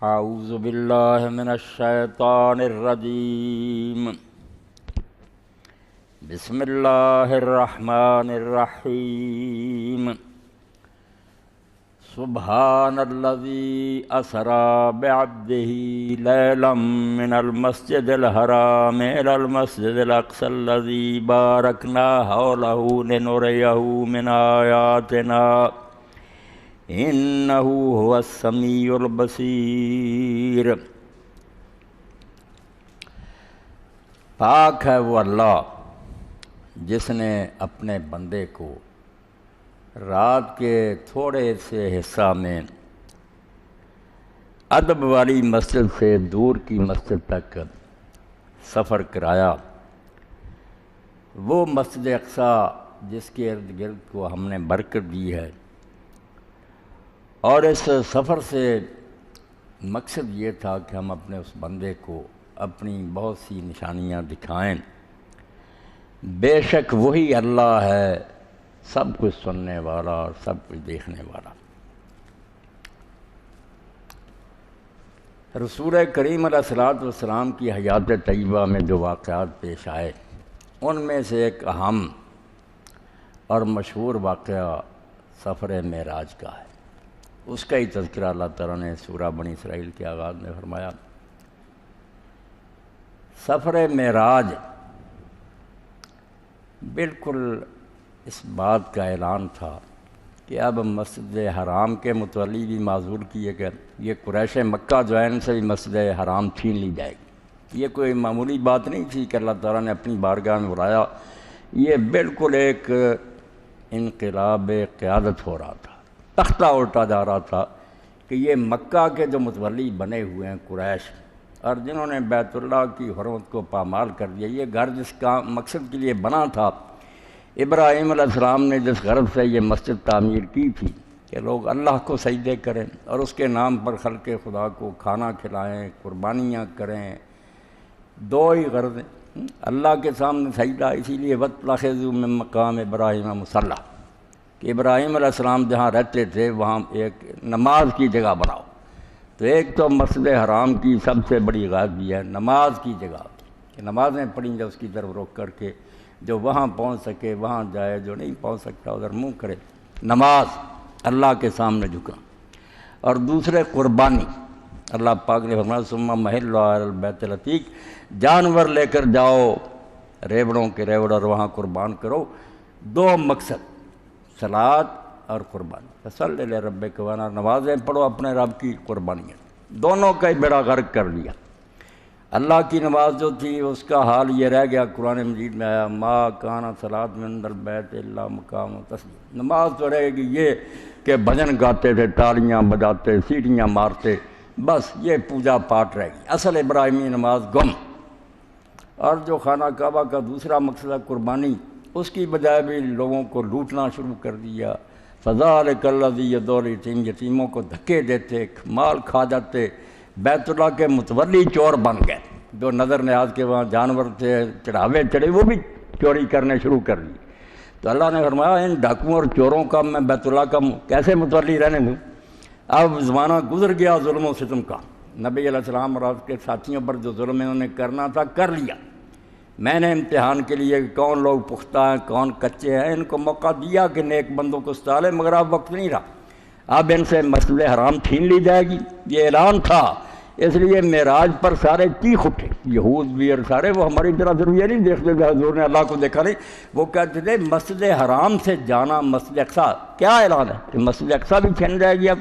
اعوذ باللہ من الشیطان الرجیم بسم اللہ الرحمن الرحیم سبحان الذی اسری بعبدہ لیلا من المسجد الحرام الی المسجد الاقصی الذی بارکنا حولہ لنریہ من آیاتنا انہو هو السمیع البصیر۔ پاک ہے وہ اللہ جس نے اپنے بندے کو رات کے تھوڑے سے حصہ میں ادب والی مسجد سے دور کی مسجد تک سفر کرایا۔ وہ مسجد اقصی جس کے ارد گرد کو ہم نے برکت دی ہے، اور اس سفر سے مقصد یہ تھا کہ ہم اپنے اس بندے کو اپنی بہت سی نشانیاں دکھائیں۔ بے شک وہی اللہ ہے سب کچھ سننے والا اور سب کچھ دیکھنے والا۔ رسول کریم علیہ الصلوۃ والسلام کی حیات طیبہ میں جو واقعات پیش آئے، ان میں سے ایک اہم اور مشہور واقعہ سفر معراج کا ہے۔ اس کا ہی تذکرہ اللہ تعالیٰ نے سورہ بنی اسرائیل کے آغاز میں فرمایا۔ سفر معراج بالکل اس بات کا اعلان تھا کہ اب مسجد حرام کے متولی بھی معذور کیے گئے، یہ قریش مکہ جو ہے ان سے بھی مسجد حرام چھین لی جائے گی۔ یہ کوئی معمولی بات نہیں تھی کہ اللہ تعالیٰ نے اپنی بارگاہ میں بلایا، یہ بالکل ایک انقلاب قیادت ہو رہا تھا، تختہ الٹا جا رہا تھا کہ یہ مکہ کے جو متولی بنے ہوئے ہیں قریش، اور جنہوں نے بیت اللہ کی حرمت کو پامال کر دیا، یہ گھر جس کا مقصد کے لیے بنا تھا، ابراہیم علیہ السلام نے جس غرض سے یہ مسجد تعمیر کی تھی کہ لوگ اللہ کو سجدے کریں اور اس کے نام پر خلق خدا کو کھانا کھلائیں، قربانیاں کریں، دو ہی غرض ہیں۔ اللہ کے سامنے سجدہ، اسی لیے وَاتَّخِذُوا مِن مَّقَامِ إِبْرَاهِيمَ مُصَلًّى کہ ابراہیم علیہ السلام جہاں رہتے تھے وہاں ایک نماز کی جگہ بناؤ۔ تو ایک تو مسجد حرام کی سب سے بڑی غائب یہ ہے نماز کی جگہ کہ نمازیں پڑھیں جائے، اس کی طرف رخ کر کے جو وہاں پہنچ سکے وہاں جائے، جو نہیں پہنچ سکتا ادھر منہ کرے۔ نماز، اللہ کے سامنے جھکنا، اور دوسرے قربانی۔ اللہ پاک نے فرمایا ثم محلوا علی البیت العتیق، جانور لے کر جاؤ ریوڑوں کے ریوڑ اور وہاں قربان کرو۔ دو مقصد، صلاۃ اور قربانی۔ فصلی لربک وانحر، نمازیں پڑھو اپنے رب کی، قربانیاں، دونوں کا ہی بیڑا غرق کر دیا۔ اللہ کی نماز جو تھی اس کا حال یہ رہ گیا، قرآن مجید میں آیا ما کان صلاۃ من عند البیت الا مقام تسبیح۔ نماز تو رہے گی یہ کہ بھجن گاتے تھے، تالیاں بجاتے، سیٹیاں مارتے، بس یہ پوجا پاٹ رہے گی، اصل ابراہیمی نماز گم۔ اور جو خانہ کعبہ کا دوسرا مقصد ہے قربانی، اس کی بجائے بھی لوگوں کو لوٹنا شروع کر دیا۔ فذلک الذی یدعو الیتیم، یتیموں کو دھکے دیتے، مال کھا جاتے۔ بیت اللہ کے متولی چور بن گئے، جو نظر نیاز کے وہاں جانور تھے، چڑھاوے چڑھے، وہ بھی چوری کرنے شروع کر دی۔ تو اللہ نے فرمایا ان ڈاکوؤں اور چوروں کا میں بیت اللہ کا کیسے متولی رہنے دوں؟ اب زمانہ گزر گیا ظلم و ستم کا، نبی علیہ السلام اور آپ کے ساتھیوں پر جو ظلم انہوں نے کرنا تھا کر لیا۔ میں نے امتحان کے لیے کون لوگ پختہ ہیں کون کچے ہیں، ان کو موقع دیا کہ نیک بندوں کو ستا لے، مگر اب وقت نہیں رہا، اب ان سے مسجد حرام چھین لی جائے گی، یہ اعلان تھا۔ اس لیے معراج پر سارے چیخ اٹھے، یہود بھی اور سارے، وہ ہماری طرح ضرور یہ نہیں دیکھتے کہ حضور نے اللہ کو دیکھا نہیں، وہ کہتے تھے مسجد حرام سے جانا مسجد اقصی، کیا اعلان ہے کہ مسجد اقصی بھی چھین جائے گی، اب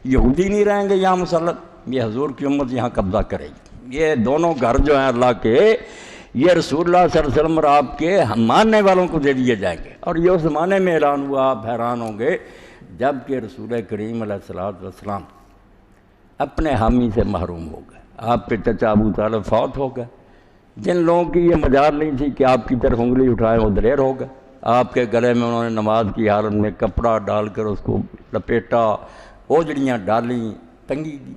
یہودی نہیں رہیں گے یہاں مسلط، یہ حضور کی امت یہاں قبضہ کرے گی۔ یہ دونوں گھر جو ہیں اللہ کے، یہ رسول اللہ صلی اللہ علیہ وسلم اور آپ کے ماننے والوں کو دے دیے جائیں گے۔ اور یہ اس زمانے میں اعلان ہوا، آپ حیران ہوں گے، جب کہ رسول کریم علیہ الصلوۃ والسلام اپنے حامی سے محروم ہو گئے، آپ کے چچا ابو طالب فوت ہو گئے، جن لوگوں کی یہ مجال نہیں تھی کہ آپ کی طرف انگلی اٹھائیں وہ دلیر ہو گئے۔ آپ کے گلے میں انہوں نے نماز کی حالت میں کپڑا ڈال کر اس کو لپیٹا، اوجڑیاں ڈالیں، تنگی دی۔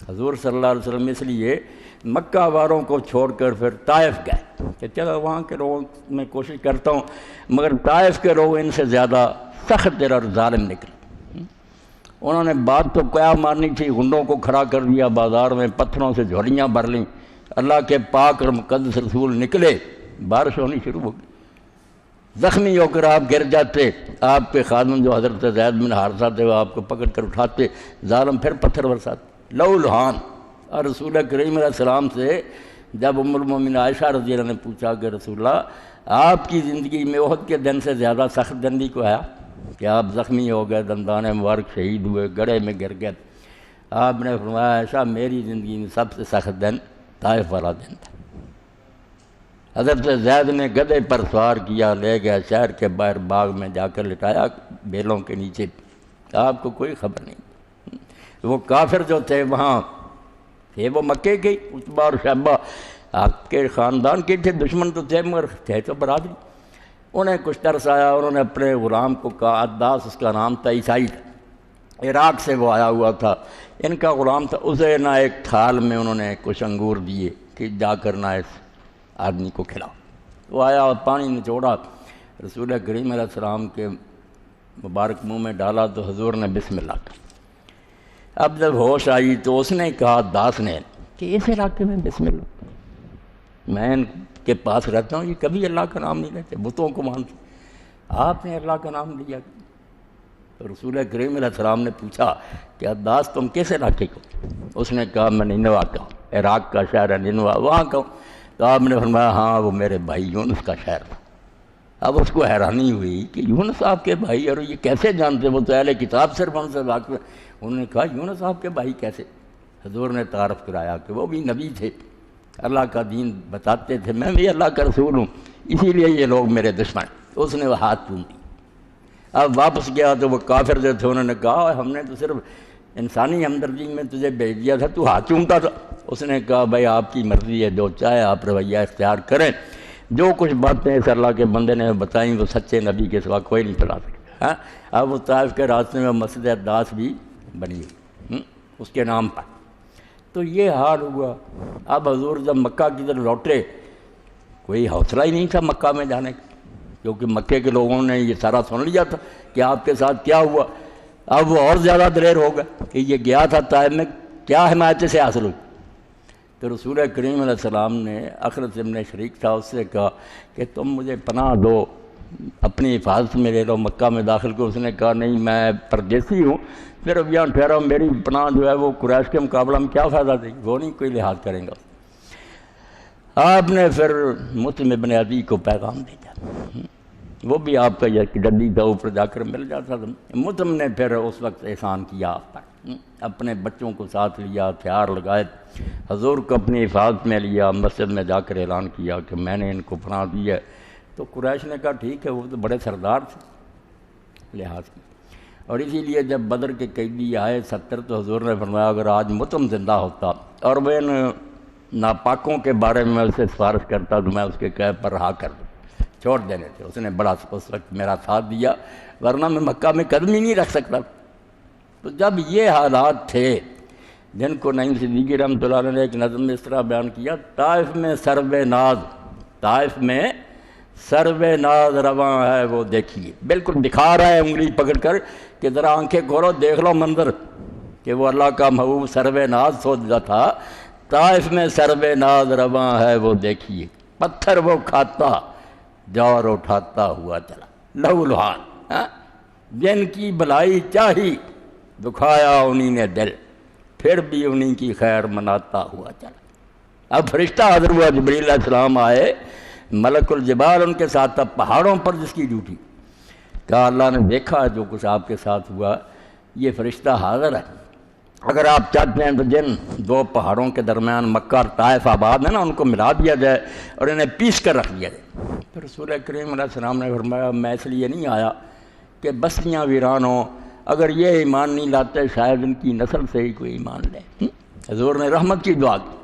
حضور صلی اللہ علیہ وسلم اس لیے مکہ والوں کو چھوڑ کر پھر طائف گئے کہ چلو وہاں کے لوگوں میں کوشش کرتا ہوں، مگر طائف کے لوگ ان سے زیادہ سخت اور ظالم نکلے۔ انہوں نے بات تو کیا مارنی تھی، گنڈوں کو کھڑا کر دیا بازار میں، پتھروں سے جھولیاں بھر لیں، اللہ کے پاک اور مقدس رسول نکلے، بارش ہونی شروع ہو گئی، زخمی ہو کر آپ گر جاتے، آپ کے خادم جو حضرت زید بن حارثہ تھے وہ آپ کو پکڑ کر اٹھاتے، ظالم پھر پتھر برساتے، لو لہان۔ اور رسول کریم علیہ السلام سے جب ام المومنین عائشہ رضی اللہ عنہ نے پوچھا کہ رسول اللہ آپ کی زندگی میں احد کے دن سے زیادہ سخت دن بھی کو ہے کہ آپ زخمی ہو گئے، دندان مبارک شہید ہوئے، گڑھے میں گر گئے، آپ نے فرمایا عائشہ میری زندگی میں سب سے سخت دن طائف والا دن تھا۔ حضرت زید نے گدھے پر سوار کیا، لے گیا شہر کے باہر باغ میں جا کر لٹایا بیلوں کے نیچے، آپ کو کوئی خبر نہیں۔ وہ کافر جو تھے وہاں تھے، وہ مکے کے عتبہ اور شیبہ آپ کے خاندان کے تھے، دشمن تو تھے مگر تھے تو برادری۔ انہیں کچھ ترس آیا، انہوں نے اپنے غلام کو کہا، عداس اس کا نام تھا، عیسائی تھا، عراق سے وہ آیا ہوا تھا، ان کا غلام تھا، اسے نہ ایک تھال میں انہوں نے کچھ انگور دیے کہ جا کر نہ اس آدمی کو کھلاؤ۔ وہ آیا اور پانی نچوڑا، رسول کریم علیہ السلام کے مبارک منہ میں ڈالا تو حضور نے بسم اللہ کہا۔ اب جب ہوش آئی تو اس نے کہا داس نے کہ اس علاقے میں بسم اللہ، میں ان کے پاس رہتا ہوں، یہ کبھی اللہ کا نام نہیں لیتے، بتوں کو مانتے، آپ نے اللہ کا نام لیا۔ تو رسول کریم علیہ السلام نے پوچھا کہ عداس تم کس علاقے کو؟ اس نے کہا میں نینوا کا، عراق کا شہر ہے نینوا، وہاں کا۔ تو آپ نے فرمایا ہاں وہ میرے بھائی یونس کا شہر تھا۔ اب اس کو حیرانی ہوئی کہ یونس آپ کے بھائی، اور یہ کیسے جانتے، وہ تو اہل کتاب صرف ان سے واقف۔ انہوں نے کہا یونس آپ کے بھائی کیسے؟ حضور نے تعارف کرایا کہ وہ بھی نبی تھے، اللہ کا دین بتاتے تھے، میں بھی اللہ کا رسول ہوں، اسی لیے یہ لوگ میرے دشمن۔ اس نے وہ ہاتھ چوم دی۔ اب واپس گیا تو وہ کافر جو تھے انہوں نے کہا ہم نے تو صرف انسانی ہمدردی میں تجھے بھیج دیا تھا، تو ہاتھ چومتا تھا۔ اس نے کہا بھائی آپ کی مرضی ہے، جو چاہے آپ رویہ اختیار کریں، جو کچھ باتیں اس اللہ کے بندے نے بتائیں وہ سچے نبی کے سوا کوئی نہیں بتا سکتا۔ ہاں اب وہ طائف کے راستے میں مسجد عداس بھی بنی ہوئی اس کے نام پر۔ تو یہ حال ہوا۔ اب حضور جب مکہ کی طرف لوٹے، کوئی حوصلہ ہی نہیں تھا مکہ میں جانے کا، کیونکہ مکے کے لوگوں نے یہ سارا سن لیا تھا کہ آپ کے ساتھ کیا ہوا۔ اب وہ اور زیادہ دلیر ہو گئے کہ یہ گیا تھا طائف میں، کیا حمایت سے حاصل ہوئی۔ تو رسول کریم علیہ السلام نے اخرس ابن شریک تھا، اس سے کہا کہ تم مجھے پناہ دو، اپنی حفاظت میں لے لو، مکہ میں داخل کو۔ اس نے کہا نہیں میں پردیسی ہوں، پھر اب یہاں ٹھہرا ہوں، میری پناہ جو ہے وہ قریش کے مقابلہ میں کیا فائدہ دے گی، وہ نہیں کوئی لحاظ کریں گا۔ آپ نے پھر مسلم ابن عدی کو پیغام بھیجا، وہ بھی آپ کا یہ ڈڈی تھا، اوپر جا کر مل جاتا تھا۔ مسلم نے پھر اس وقت احسان کیا آپ پر، اپنے بچوں کو ساتھ لیا، ہتھیار لگائے، حضور کو اپنی حفاظت میں لیا، مسجد میں جا کر اعلان کیا کہ میں نے ان کو پناہ دی ہے۔ تو قریش نے کہا ٹھیک ہے، وہ تو بڑے سردار تھے، لحاظ کی۔ اور اسی لیے جب بدر کے قیدی آئے 70، تو حضور نے فرمایا اگر آج مطعم زندہ ہوتا اور وہ ان ناپاکوں کے بارے میں اسے سفارش کرتا تو میں اس کے قید پر رہا کر دوں، چھوڑ دینے تھے۔ اس نے بڑا اس وقت میرا ساتھ دیا، ورنہ میں مکہ میں قدم ہی نہیں رکھ سکتا۔ تو جب یہ حالات تھے جن کو نعیم صدیقی رحمۃ اللہ علیہ نے ایک نظم میں اس طرح بیان کیا، طائف میں سرو ناز، طائف میں سرو ناز رواں ہے وہ دیکھیے، بالکل دکھا رہا ہے انگلی پکڑ کر کہ ذرا آنکھیں کھولو دیکھ لو منظر، کہ وہ اللہ کا محبوب سرو ناز سوچتا تھا، طائف میں سرو ناز رواں ہے وہ دیکھیے، پتھر وہ کھاتا جور اٹھاتا ہوا چلا، لہو لہان، جن کی بھلائی چاہی دکھایا انہی نے دل، پھر بھی انہی کی خیر مناتا ہوا چلا۔ اب فرشتہ حاضر ہوا، جبریل علیہ السلام آئے، ملک الجبال ان کے ساتھ تھا، پہاڑوں پر جس کی ڈیوٹی، کہا اللہ نے دیکھا جو کچھ آپ کے ساتھ ہوا، یہ فرشتہ حاضر ہے، اگر آپ چاہتے ہیں تو جن دو پہاڑوں کے درمیان مکہ اور طائف آباد ہے نا، ان کو ملا دیا جائے اور انہیں پیس کر رکھ دیا جائے۔ تو رسول کریم علیہ السلام نے فرمایا میں اس لیے نہیں آیا کہ بستیاں ویران ہوں، اگر یہ ایمان نہیں لاتے شاید ان کی نسل سے ہی کوئی ایمان لے۔ حضور نے رحمت کی دعا کی۔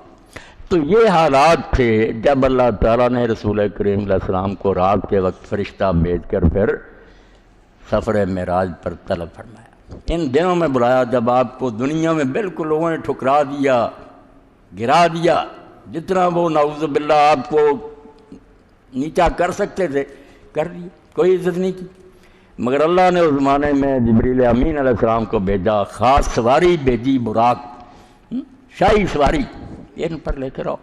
تو یہ حالات تھے جب اللہ تعالیٰ نے رسول کریم علیہ السلام کو رات کے وقت فرشتہ بھیج کر پھر سفر معراج پر طلب فرمایا، ان دنوں میں بلایا جب آپ کو دنیا میں بالکل لوگوں نے ٹھکرا دیا، گرا دیا، جتنا وہ نعوذ باللہ آپ کو نیچا کر سکتے تھے کر دیا، کوئی عزت نہیں کی۔ مگر اللہ نے اس زمانے میں جبریل امین علیہ السلام کو بھیجا، خاص سواری بھیجی، براق، شاہی سواری، ان پر لے کے رہو۔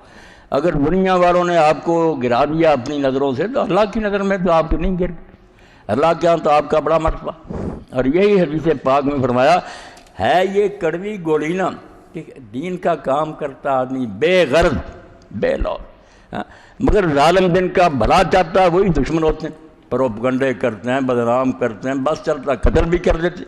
اگر دنیا والوں نے آپ کو گرا دیا اپنی نظروں سے تو اللہ کی نظر میں تو آپ کو نہیں گر، اللہ کے ہاں تو آپ کا بڑا مرتبہ۔ اور یہی حدیث پاک میں فرمایا ہے یہ کڑوی گولی نا کہ دین کا کام کرتا آدمی بے غرض بے لوث، مگر ظالم دن کا بھلا چاہتا ہے وہی دشمن ہوتے ہیں، پروپگنڈے کرتے ہیں، بدنام کرتے ہیں، بس چلتا قتل بھی کر دیتے۔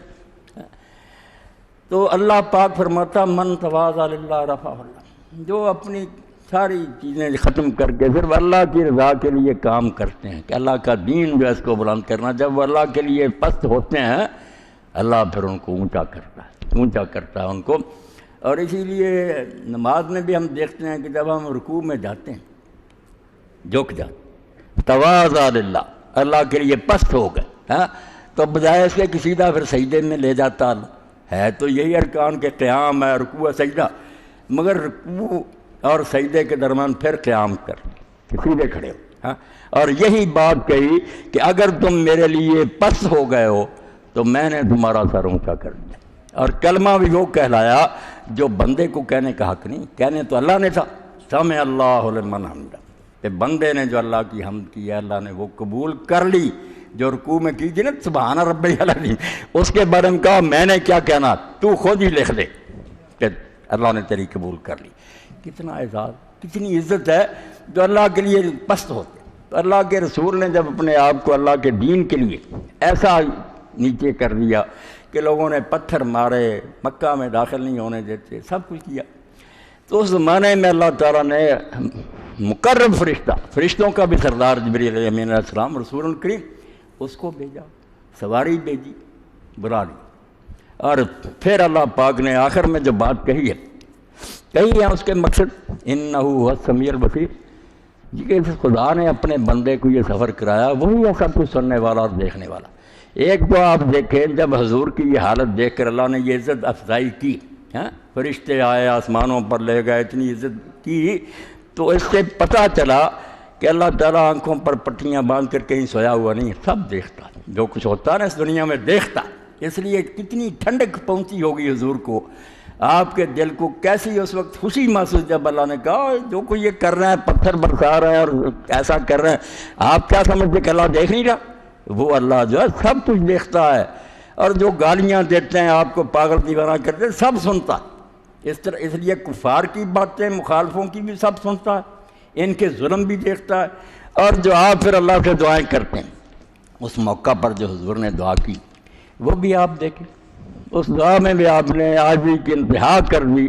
تو اللہ پاک فرماتا من تواضع للہ رفعہ اللہ، جو اپنی ساری چیزیں ختم کر کے صرف اللہ کی رضا کے لیے کام کرتے ہیں کہ اللہ کا دین جو ہے اس کو بلند کرنا، جب وہ اللہ کے لیے پست ہوتے ہیں اللہ پھر ان کو اونچا کرتا ہے ان کو۔ اور اسی لیے نماز میں بھی ہم دیکھتے ہیں کہ جب ہم رکوع میں جاتے ہیں جھک جاتے تواضع للہ، اللہ کے لیے پست ہو گئے، تو بجائے اس کے سیدھا پھر سجدے میں لے جاتا اللہ۔ ہے تو یہی ارکان کے قیام ہے، رکوع ہے، سجدہ، مگر رکوع اور سجدے کے درمیان پھر قیام کر سیدھے کھڑے ہو۔ اور یہی بات کہی کہ اگر تم میرے لیے پست ہو گئے ہو تو میں نے تمہارا سر اونچا کر دیا۔ اور کلمہ بھی وہ کہلایا جو بندے کو کہنے کا حق نہیں، کہنے تو اللہ نے تھا، سمع اللہ لمن حمدہ، کہ بندے نے جو اللہ کی حمد کی ہے اللہ نے وہ قبول کر لی۔ جو رکوع میں کی تھی نا سبحان ربی العظیم، اس کے بارے میں کہا میں نے کیا کہنا، تو خود ہی لکھ دے کہ اللہ نے تیری قبول کر لی۔ کتنا اعزاز، کتنی عزت ہے جو اللہ کے لیے پست ہوتے۔ تو اللہ کے رسول نے جب اپنے آپ کو اللہ کے دین کے لیے ایسا نیچے کر دیا کہ لوگوں نے پتھر مارے، مکہ میں داخل نہیں ہونے دیتے، سب کچھ کیا، تو اس زمانے میں اللہ تعالیٰ نے مقرب فرشتوں کا بھی سردار جبریل امین علیہ السلام رسول الکریم اس کو بھیجا، سواری بھیجی، بلا لی۔ اور پھر اللہ پاک نے آخر میں جو بات کہی ہے اس کے مقصد انہ هو السمیع البصیر، کہ خدا نے اپنے بندے کو یہ سفر کرایا، وہی ہے سب کچھ سننے والا اور دیکھنے والا۔ ایک تو آپ دیکھیں جب حضور کی یہ حالت دیکھ کر اللہ نے یہ عزت افزائی کی، فرشتے آئے آسمانوں پر لے گئے، اتنی عزت کی، تو اس سے پتہ چلا کہ اللہ تعالیٰ آنکھوں پر پٹیاں باندھ کر کہیں سویا ہوا نہیں، سب دیکھتا، جو کچھ ہوتا ہے نا اس دنیا میں دیکھتا۔ اس لیے کتنی ٹھنڈک پہنچی ہوگی حضور کو، آپ کے دل کو کیسی اس وقت خوشی محسوس جب اللہ نے کہا جو کوئی یہ کر رہے ہیں، پتھر برسا رہے ہیں اور ایسا کر رہے ہیں، آپ کیا سمجھتے کہ اللہ دیکھ نہیں رہا؟ وہ اللہ جو ہے سب کچھ دیکھتا ہے، اور جو گالیاں دیتے ہیں آپ کو پاگل دیوانہ کرتے ہیں سب سنتا۔ اس لیے کفار کی باتیں مخالفوں کی بھی سب سنتا ہے، ان کے ظلم بھی دیکھتا ہے، اور جو آپ پھر اللہ سے دعائیں کرتے ہیں اس موقع پر جو حضور نے دعا کی وہ بھی آپ دیکھیں، اس دعا میں بھی آپ نے عاجزی کی انتہا کر دی،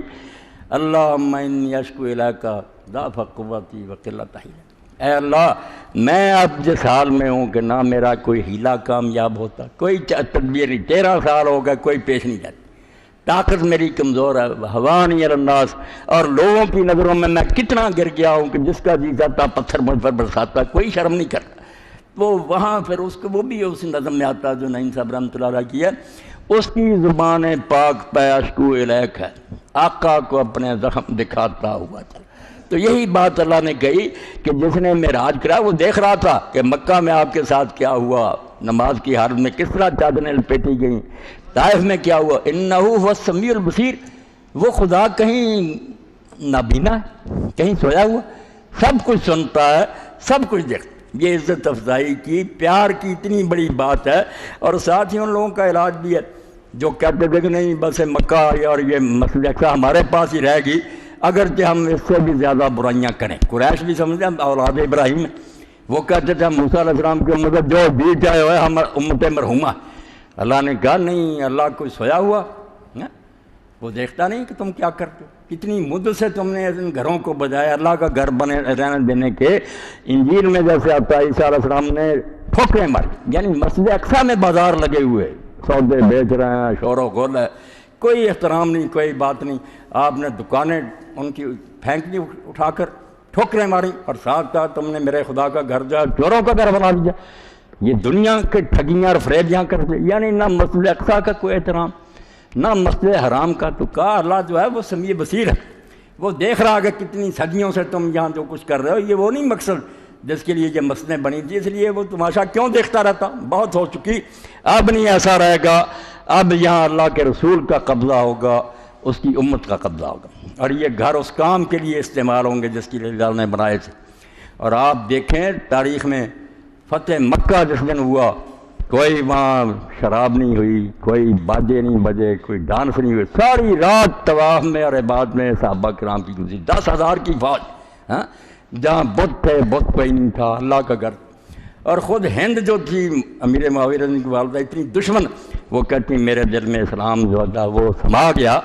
اللہم انی اشکو الیک ضعف قوتی وقلۃ حیلتی، اے اللہ میں اب جس حال میں ہوں کہ نہ میرا کوئی ہیلا کامیاب ہوتا، کوئی تدبیر نہیں، 13 سال ہو گئے کوئی پیش نہیں جاتی، طاقت میری کمزور ہے، حوانی الناس، اور لوگوں کی نظروں میں کتنا گر گیا ہوں کہ جس کا جی چاہتا پتھر مجھ پر برساتا، کوئی شرم نہیں کرتا۔ وہ وہاں پھر اس کو وہ بھی اس نظم میں آتا جو نعیم صاحب رحمۃ اللہ علیہ کی ہے، اس کی زبان پاک پہ اشکو الیک ہے، آقا کو اپنے زخم دکھاتا ہوا چل۔ تو یہی بات اللہ نے کہی کہ جس نے معراج کرا وہ دیکھ رہا تھا کہ مکہ میں آپ کے ساتھ کیا ہوا، نماز کی حالت میں کس طرح چادریں لپیٹی گئیں، طائف میں کیا ہوا، انہ هو السمیع البصیر، وہ خدا کہیں نابینا ہے، کہیں سویا ہوا، سب کچھ سنتا ہے، سب کچھ دیکھتا ہے۔ یہ عزت افزائی کی، پیار کی اتنی بڑی بات ہے، اور ساتھ ہی ان لوگوں کا علاج بھی ہے جو کہتے تھے کہ نہیں بس مکہ اور یہ مسجد ہمارے پاس ہی رہے گی اگرچہ ہم اس سے بھی زیادہ برائیاں کریں۔ قریش بھی سمجھتے ہیں اولاد ابراہیم ہیں، وہ کہتے تھے ہم موسیٰ علیہ السلام کی امت جو بھی چاہے ہوئے ہم امت مرحومہ۔ اللہ نے کہا نہیں، اللہ کوئی سویا ہوا، وہ دیکھتا نہیں کہ تم کیا کرتے ہو، کتنی مدت سے تم نے ان گھروں کو بجائے اللہ کا گھر بنے رہنے دینے کے۔ انجیل میں جیسے آتا ہے عیسیٰ علیہ السلام نے ٹھوکریں ماری، یعنی مسجد اقصیٰ میں بازار لگے ہوئے، سودے بیچ رہے ہیں، شور و غل ہے، کوئی احترام نہیں، کوئی بات نہیں، آپ نے دکانیں ان کی پھینک دی اٹھا کر، ٹھوکریں ماری، اور ساتھ ساتھ تم نے میرے خدا کا گھر جو ہے چوروں کا گھر بنا دیا۔ یہ دنیا کے ٹھگیاں اور فریبیاں کرتے، یعنی نہ مسجد اقصیٰ کا کوئی احترام نہ مسجد حرام کا۔ تو کہا اللہ جو ہے وہ سمیع بصیر ہے، وہ دیکھ رہا کہ کتنی صدیوں سے تم یہاں جو کچھ کر رہے ہو، یہ وہ نہیں مقصد جس کے لیے یہ مسجدیں بنی تھی، اس لیے وہ تماشا کیوں دیکھتا رہتا؟ بہت ہو چکی، اب نہیں ایسا رہے گا، اب یہاں اللہ کے رسول کا قبضہ ہوگا، اس کی امت کا قبضہ ہوگا، اور یہ گھر اس کام کے لیے استعمال ہوں گے جس کے لیے اللہ نے بنائے تھے۔ اور آپ دیکھیں تاریخ میں فتح مکہ جس دن ہوا، کوئی وہاں شراب نہیں ہوئی، کوئی باجے نہیں بجے، کوئی ڈانس نہیں ہوئی، ساری رات طواف میں اور عبادت میں صحابہ کرام کی گزری، 10,000 کی فوج، ہاں، جہاں بت تھے، بت کوئی نہیں تھا، اللہ کا گھر۔ اور خود ہند جو تھی امیر معاویہ رضی کی والدہ اتنی دشمن، وہ کہتی میرے دل میں اسلام جو تھا وہ سما گیا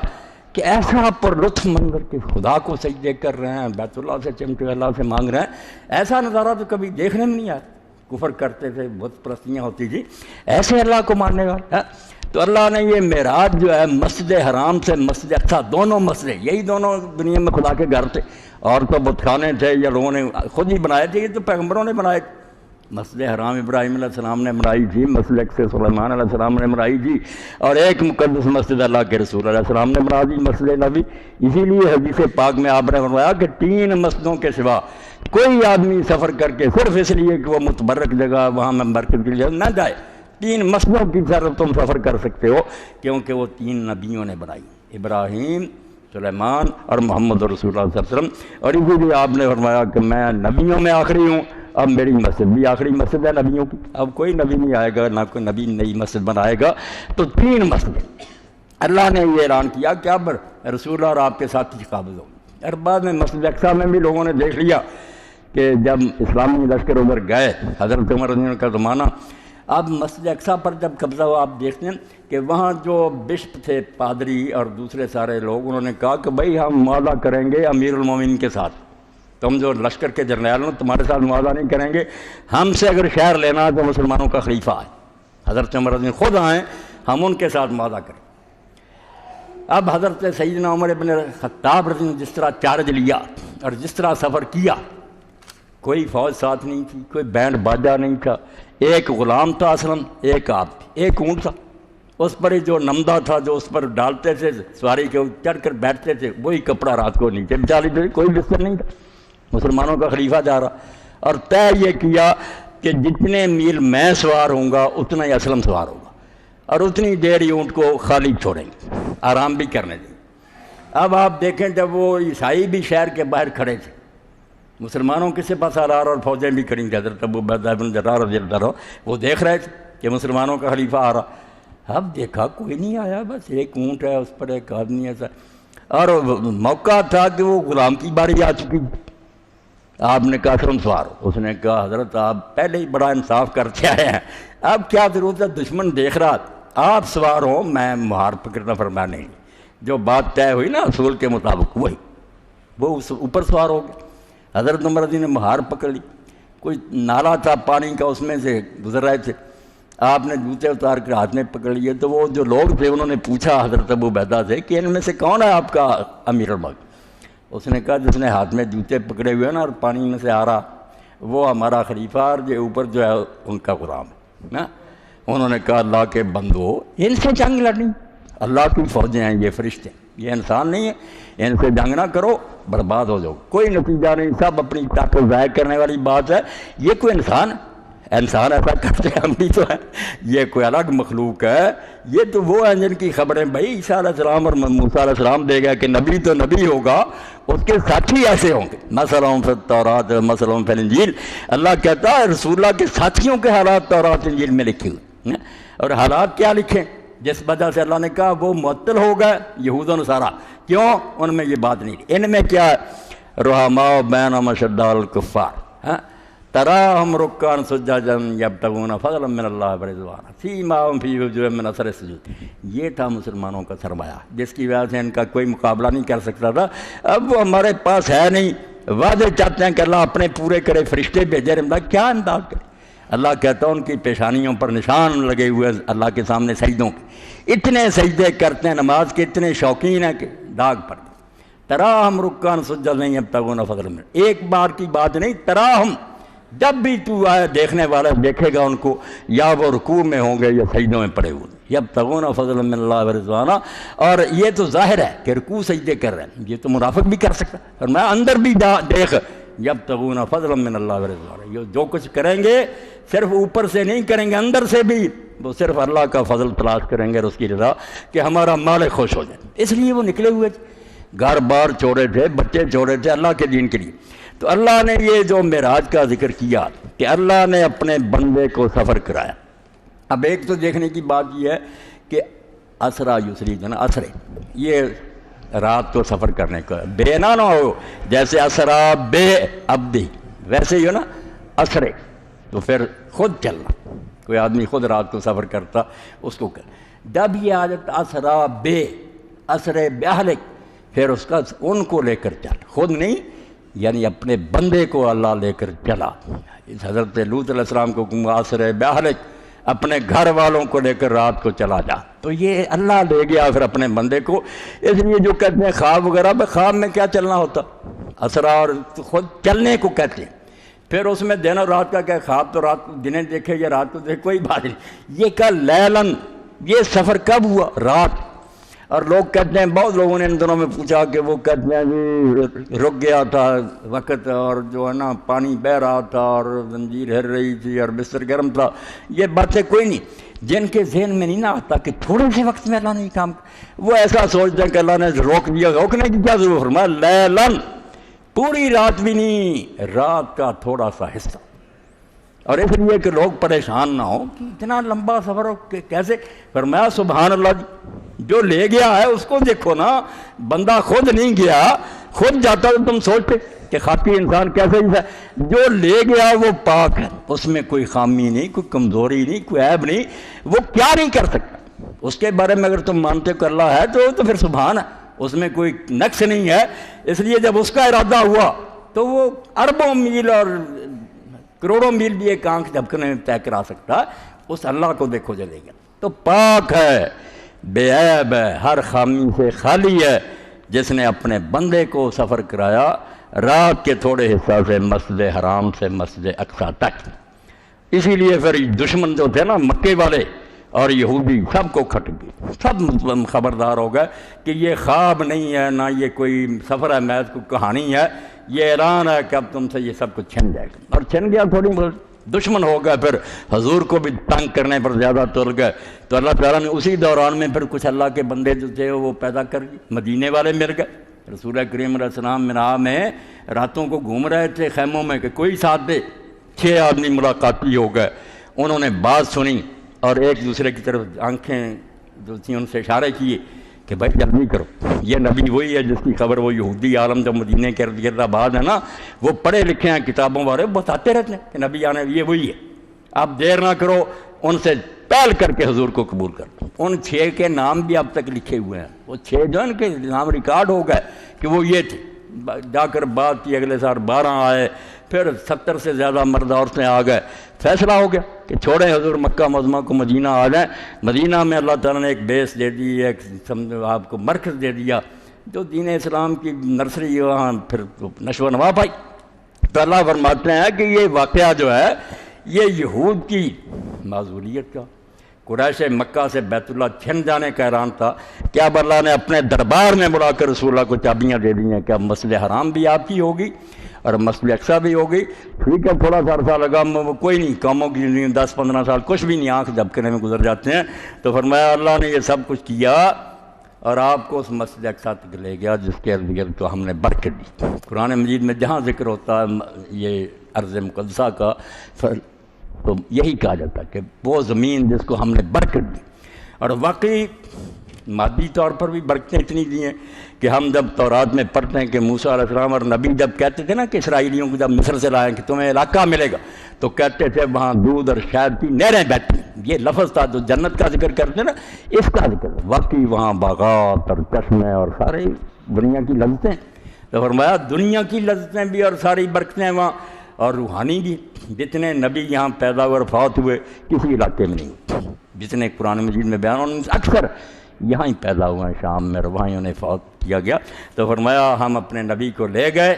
کہ ایسا پر لطف منظر کہ خدا کو سجدے کر رہے ہیں، بیت اللہ سے چمٹے اللہ سے مانگ رہے ہیں، ایسا نظارہ تو کبھی دیکھنے میں نہیں آیا۔ کفر کرتے تھے، بت پرستیاں ہوتی تھی، ایسے اللہ کو ماننے والا۔ تو اللہ نے یہ معراج جو ہے مسجد حرام سے مسجد اقصیٰ، دونوں مسجد، یہی دونوں دنیا میں خدا کے گھر تھے، اور تو بت خانے تھے یا لوگوں نے خود ہی بنائے تھے، یہ تو پیغمبروں نے بنائے تھے۔ مسجد حرام ابراہیم علیہ السلام نے بنائی تھی، مسجد اقصیٰ سلیمان علیہ السلام نے بنائی تھی، اور ایک مقدس مسجد اللہ کے رسول علیہ السلام نے بنا دی، مسجد نبی۔ اسی لیے حدیث پاک میں آپ نے فرمایا کہ 3 مسجدوں کے سوا کوئی آدمی سفر کر کے صرف اس لیے کہ وہ متبرک جگہ وہاں میں مرکز کے لیے نہ جائے، 3 مسجدوں کی طرف تم سفر کر سکتے ہو، کیونکہ وہ 3 نبیوں نے بنائی، ابراہیم، سلیمان اور محمد رسول اللہ صلی اللہ علیہ وسلم۔ اور اسی لیے آپ نے فرمایا کہ میں نبیوں میں آخری ہوں، اب میری مسجد بھی آخری مسجد ہے نبیوں کی، اب کوئی نبی نہیں آئے گا، نہ کوئی نبی نئی مسجد بنائے گا۔ تو 3 مسجد اللہ نے یہ اعلان کیا کہ اب رسول اللہ اور آپ کے ساتھی قابض ہوں۔ اور بعد میں مسجد اقصیٰ میں بھی لوگوں نے دیکھ لیا کہ جب اسلامی لشکر ادھر گئے، حضرت عمر رضی اللہ کا زمانہ، اب مسجد اقصیٰ پر جب قبضہ ہوا، آپ دیکھتے ہیں کہ وہاں جو بشپ تھے، پادری اور دوسرے سارے لوگ، انہوں نے کہا کہ بھائی ہم معاہدہ کریں گے امیر المومنین کے ساتھ، تم جو لشکر کے جرنیل ہو تمہارے ساتھ معاہدہ نہیں کریں گے، ہم سے اگر شہر لینا ہے تو مسلمانوں کا خلیفہ آئے، حضرت عمر رضی خود آئیں، ہم ان کے ساتھ معاہدہ کریں۔ اب حضرت سیدنا عمر ابن خطاب رضی اللہ عنہ جس طرح چارج لیا اور جس طرح سفر کیا، کوئی فوج ساتھ نہیں تھی، کوئی بینڈ باجا نہیں تھا، ایک غلام تھا اسلم، ایک آپ تھی، ایک اونٹ تھا، اس پر جو نمدہ تھا جو اس پر ڈالتے تھے سواری کے چڑھ کر بیٹھتے تھے، وہی کپڑا رات کو نیچے بچا لیتے تھے، کوئی بستر نہیں تھا، مسلمانوں کا خلیفہ جا رہا، اور طے یہ کیا کہ جتنے میل میں سوار ہوں گا اتنا ہی اسلم سوار ہوگا، اور اتنی دیر ہی اونٹ کو خالی چھوڑیں گے، آرام بھی کرنے دیں۔ اب آپ دیکھیں جب وہ عیسائی بھی شہر کے باہر کھڑے تھے، مسلمانوں کے سپہ سالار اور فوجیں بھی کھڑی تھیں، حضرت ابو عبیدہ بن جراح رضی اللہ عنہ وہ دیکھ رہے تھے کہ مسلمانوں کا خلیفہ آ رہا۔ اب دیکھا کوئی نہیں آیا، بس ایک اونٹ ہے، اس پر ایک آدمی ایسا، اور موقع تھا کہ وہ غلام کی باری آ چکی۔ آپ نے کہا اسلم سوار ہو، اس نے کہا حضرت آپ پہلے ہی بڑا انصاف کرتے آئے ہیں، اب کیا ضرورت ہے، دشمن دیکھ رہا، آپ سوار ہو، میں مہار پکڑنا فرما نہیں، جو بات طے ہوئی نا اصول کے مطابق وہی، وہ اس اوپر سوار ہو گئے۔ حضرت عمر رضی نے مہار پکڑ لی، کوئی نالا تھا پانی کا، اس میں سے گزر رہے تھے، آپ نے جوتے اتار کر ہاتھ میں پکڑ لیے، تو وہ جو لوگ تھے انہوں نے پوچھا حضرت ابو عبیدہ سے کہ ان میں سے کون ہے آپ کا امیر المومنین؟ اس نے کہا جس نے ہاتھ میں جوتے پکڑے ہوئے نا اور پانی میں سے آ رہا وہ ہمارا خلیفہ، اور جو اوپر جو ہے ان کا غلام ہے نا۔ انہوں نے کہا اللہ کے بندو، ان سے جنگ لڑنی، اللہ کی فوجیں ہیں، یہ فرشتے ہیں، یہ انسان نہیں ہے، ان سے جنگ نہ کرو، برباد ہو جاؤ، کوئی نتیجہ نہیں، سب اپنی طاقت ضائع کرنے والی بات ہے۔ یہ کوئی انسان ایسا کرتے ہیں، ہم بھی تو ہیں، یہ کوئی الگ مخلوق ہے، یہ تو وہ ہیں جن کی خبریں بھائی عیسیٰ علیہ السلام اور موسیٰ علیہ السلام دے گا کہ نبی تو نبی ہوگا، اس کے ساتھی ایسے ہوں گے، مثلاً فی التوراۃ مثلاً فی الانجیل۔ اللہ کہتا ہے رسول اللہ کے ساتھیوں کے حالات تورات انجیل میں لکھے ہوئے، اور حالات کیا لکھیں جس وجہ سے اللہ نے کہا وہ معطل ہو گئے یہود و نصارہ، کیوں؟ ان میں یہ بات نہیں، ان میں کیا ہے، رحماء بینہم اشداء الکفار، تراہم رکعا سجدا یبتغون فضلا من اللہ ورضوانا سیماہم فی وجوہہم من اثر السجود۔ یہ تھا مسلمانوں کا سرمایہ جس کی وجہ سے ان کا کوئی مقابلہ نہیں کر سکتا تھا۔ اب وہ ہمارے پاس ہے نہیں، وعدے چاہتے ہیں کہ اللہ اپنے پورے کرے، فرشتے بھیجے، امداد، کیا امداد کرے؟ اللہ کہتا ہے ان کی پیشانیوں پر نشان لگے ہوئے اللہ کے سامنے سجدوں کے، اتنے سجدے کرتے ہیں نماز کے، اتنے شوقین ہیں کہ داغ پڑتے۔ تراہم رکعا سجدا یبتغون فضلا من، ایک بار کی بات نہیں، تراہم، جب بھی تو آئے دیکھنے والا دیکھے گا ان کو، یا وہ رکوع میں ہوں گے یا سجدوں میں پڑے ہوئے، یبتغون فضلا من اللہ ورضوانا۔ اور یہ تو ظاہر ہے کہ رکوع سجدے کر رہے ہیں، یہ تو منافق بھی کر سکتا ہے، اور میں اندر بھی دیکھ یبتغون فضلا من اللہ ورضوانہ، یہ جو کچھ کریں گے صرف اوپر سے نہیں کریں گے، اندر سے بھی وہ صرف اللہ کا فضل تلاش کریں گے اور اس کی رضا، کہ ہمارا مالک خوش ہو جائے۔ اس لیے وہ نکلے ہوئے تھے، گھر بار چھوڑے تھے، بچے چھوڑے تھے اللہ کے دین کے لیے۔ تو اللہ نے یہ جو معراج کا ذکر کیا کہ اللہ نے اپنے بندے کو سفر کرایا۔ اب ایک تو دیکھنے کی بات یہ ہے کہ اسرا یسری جو نا اسرے، یہ رات کو سفر کرنے کا بے نہ ہو، جیسے اسرا بے عبدی ویسے ہی ہو نا اسرے، تو پھر خود چلنا، کوئی آدمی خود رات کو سفر کرتا اس کو جب یہ آ جاتا اسرا بے اسرے بیہلک، پھر اس کا ان کو لے کر چل، خود نہیں، یعنی اپنے بندے کو اللہ لے کر چلا۔ اس حضرت لوط علیہ السلام کو کہوں گا اسرے بیہلک، اپنے گھر والوں کو لے کر رات کو چلا جا، تو یہ اللہ لے گیا پھر اپنے بندے کو۔ اس لیے جو کہتے ہیں خواب وغیرہ، خواب میں کیا چلنا ہوتا، اسرا اور خود چلنے کو کہتے ہیں، پھر اس میں دن اور رات کا کیا، خواب تو رات کو دنیں دیکھے یا رات کو دیکھے کوئی بات نہیں، یہ کیا لیلن، یہ سفر کب ہوا، رات۔ اور لوگ کہتے ہیں، بہت لوگوں نے ان دنوں میں پوچھا کہ وہ کہتے ہیں جی رک گیا تھا وقت، اور جو ہے نا پانی بہہ رہا تھا اور زنجیر ہل رہی تھی اور بستر گرم تھا، یہ باتیں کوئی نہیں، جن کے ذہن میں نہیں نہ آتا کہ تھوڑے سے وقت میں اللہ نے یہ کام، وہ ایسا سوچتے ہیں کہ اللہ نے روک دیا، روکنے کی کیا ضرورت، فرمایا لیلن، پوری رات بھی نہیں، رات کا تھوڑا سا حصہ۔ اور اس لیے کہ لوگ پریشان نہ ہوں کہ اتنا لمبا سفر ہو کیسے، فرمایا سبحان اللہ جی، جو لے گیا ہے اس کو دیکھو نا، بندہ خود نہیں گیا، خود جاتا تو تم سوچتے کہ خاکی انسان کیسے ہی ہے، جو لے گیا وہ پاک ہے، اس میں کوئی خامی نہیں، کوئی کمزوری نہیں، کوئی عیب نہیں، وہ کیا نہیں کر سکتا، اس کے بارے میں اگر تم مانتے ہو کہ اللہ ہے تو پھر سبحان ہے، اس میں کوئی نقص نہیں ہے۔ اس لیے جب اس کا ارادہ ہوا تو وہ اربوں میل اور کروڑوں میل بھی ایک آنکھ جھپکنے میں طے کرا سکتا ہے، اس اللہ کو دیکھو چلے گا، تو پاک ہے، بے عیب ہے، ہر خامی سے خالی ہے، جس نے اپنے بندے کو سفر کرایا رات کے تھوڑے حصہ سے مسجد حرام سے مسجد اقصی تک۔ اسی لیے پھر دشمن جو تھے نا مکے والے اور یہودی، سب کو کھٹ گئے، سب خبردار ہو گئے کہ یہ خواب نہیں ہے، نہ یہ کوئی سفر ہے محض کوئی کہانی ہے، یہ اعلان ہے کہ اب تم سے یہ سب کچھ چھن جائے گا۔ اور چھن گیا، تھوڑی دشمن ہو گئے، پھر حضور کو بھی تنگ کرنے پر زیادہ تل گئے، تو اللہ تعالیٰ نے اسی دوران میں پھر کچھ اللہ کے بندے جو تھے وہ پیدا کر دی، مدینے والے مل گئے۔ رسول کریم علیہ السلام میراج میں راتوں کو گھوم رہے تھے خیموں میں کہ کوئی ساتھ دے، 6 آدمی ملاقاتی ہو گئے، انہوں نے بات سنی اور ایک دوسرے کی طرف آنکھیں جو تھیں ان سے اشارے کیے کہ بھائی جلدی کرو، یہ نبی وہی ہے جس کی خبر وہ یہودی عالم جو مدینے کے ارد گرد آباد ہے نا، وہ پڑھے لکھے ہیں کتابوں والے، بتاتے رہتے ہیں کہ نبی آنے یہ وہی ہے، آپ دیر نہ کرو، ان سے پہل کر کے حضور کو قبول کر دو۔ ان 6 کے نام بھی اب تک لکھے ہوئے ہیں، وہ 6 جو ان کے نام ریکارڈ ہو گئے کہ وہ یہ تھے۔ جا کر بات کی، اگلے سال 12 آئے، پھر 70 سے زیادہ مرد عورتیں آ گئے، فیصلہ ہو گیا کہ چھوڑیں حضور مکہ معظمہ کو، مدینہ آ جائیں۔ مدینہ میں اللہ تعالیٰ نے ایک بیس دے دی، ایک آپ کو مرکز دے دیا، جو دین اسلام کی نرسری، وہاں پھر نشو و نما پائی۔ تو اللہ فرماتے ہیں کہ یہ واقعہ جو ہے یہ یہود کی معذوریت کا، قریش مکہ سے بیت اللہ چھن جانے کا اعلان تھا کہ اب اللہ نے اپنے دربار میں بلا کر رسول اللہ کو چابیاں دے دی ہیں کہ اب مسجد حرام بھی آپ کی ہوگی اور مسجد اقصی بھی ہوگی۔ ٹھیک ہے، تھوڑا سا عرصہ لگا، کوئی نہیں، قوموں کی زندگی 10-15 سال کچھ بھی نہیں، آنکھ جھپکنے میں گزر جاتے ہیں۔ تو فرمایا اللہ نے یہ سب کچھ کیا اور آپ کو اس مسجد اقصی تک لے گیا جس کے ارد گرد کو ہم نے برکت دی۔ قرآن مجید میں جہاں ذکر ہوتا ہے یہ ارض مقدسہ کا، تو یہی کہا جاتا ہے کہ وہ زمین جس کو ہم نے برکت دی، اور واقعی مادی طور پر بھی برکتیں اتنی دی ہیں کہ ہم جب تورات میں پڑھتے ہیں کہ موسیٰ علیہ السلام اور نبی جب کہتے تھے نا کہ اسرائیلیوں کو جب مصر سے لائیں کہ تمہیں علاقہ ملے گا، تو کہتے تھے وہاں دودھ اور شہد کی نہریں بہتی ہیں۔ یہ لفظ تھا جو جنت کا ذکر کرتے ہیں نا، اس کا ذکر، واقعی وہاں باغات اور چشمے اور سارے دنیا کی لذتیں۔ تو فرمایا دنیا کی لذتیں بھی اور ساری برکتیں وہاں، اور روحانی بھی۔ جتنے نبی یہاں پیدا ہوئے اور فوت ہوئے کسی علاقے میں نہیں ہوئے، جتنے قرآن مجید میں بیان ان اکثر یہاں ہی پیدا ہوئے ہیں، شام میں، اور وہاں ہی انہیں فوت کیا گیا۔ تو فرمایا ہم اپنے نبی کو لے گئے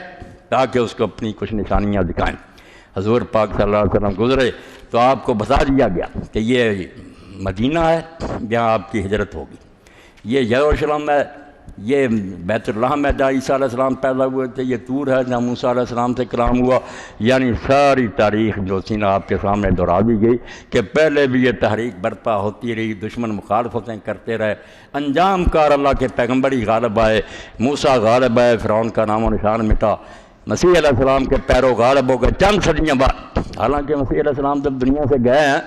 تاکہ اس کو اپنی کچھ نشانیاں دکھائیں۔ حضور پاک صلی اللہ علیہ وسلم گزرے تو آپ کو بتا دیا گیا کہ یہ مدینہ ہے جہاں آپ کی ہجرت ہوگی، یہ یروشلم ہے یہ بیت اللہ میں جہاں عیسیٰ علیہ السلام پیدا ہوئے تھے، یہ طور ہے جہاں موسیٰ علیہ السلام سے کلام ہوا. یعنی ساری تاریخ جو تھی نا آپ کے سامنے دہرا دی گئی کہ پہلے بھی یہ تحریک برپا ہوتی رہی، دشمن مخالفتیں کرتے رہے، انجام کار اللہ کے پیغمبری غالب آئے، موسیٰ غالب آئے، فرعون کا نام و نشان مٹا، مسیح علیہ السلام کے پیرو غالب ہو گئے چند صدیاں بعد. حالانکہ مسیح علیہ السلام جب دنیا سے گئے ہیں